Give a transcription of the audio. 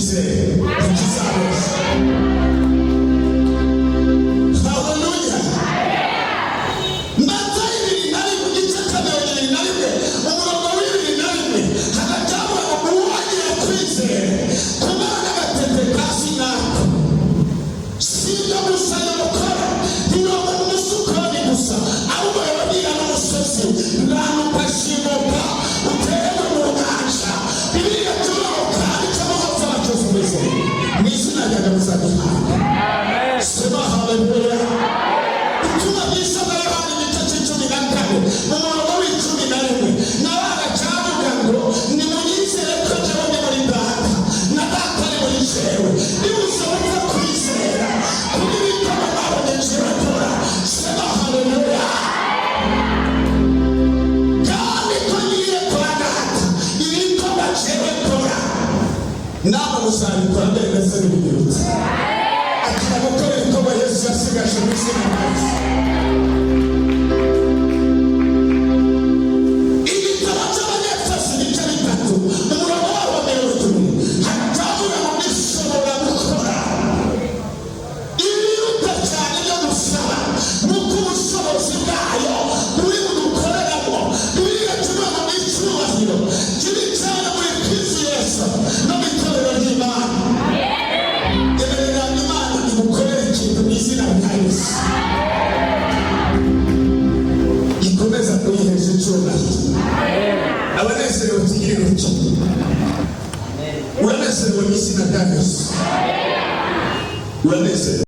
kwizera ikizabesha. Haleluya. Matayo 2:21 umurongo wa 21 hagatamu uwagira kwizera kumana gategekasi nako sibyo gusa yokora ntiyoba n'umusukani gusa ahubwo yababwira n'umusozi ntanupashimuka utewe mu nyanja biriya turoka icyamuhoza batuzumeze mw'izina rya Nyamusabihaga. Sema haleluya. Ituma bisa na Yohana igice 14 umurongo wa 11 n'abana cyavuga ngo nimunyizere ko jyewe ndi muri data na data ari muri jewe nimushobora kwizera kuri bituma babonye jewe kora. Sema haleluya. kandi ko ngiye kwa data ibikorwa jewe kora namwe muzabikora mbere ndetse n'ibigirutse. Akira gukora ibikorwa Yesu yasigaje mu izina rya Yesu. Igitabo cy'Abanyefeso igice 3 umurongo wa 1 hatavuga ngo nishobora gukora ibiruta cyane ibyo dusaba nuko ubushobozi bwayo buri budukoreramo biriya tubaho n'icyubahiro kiri cyane muri Kristo Yesu no mu itorero ry'Imana. Emerera Imana igukorere ikintu mu izina rya Yesu. Ikomeza kuyihesha icyubahiro. Abanezerewe tugire intoki. Uranezerewe mu izina rya Yesu. Uranezerewe.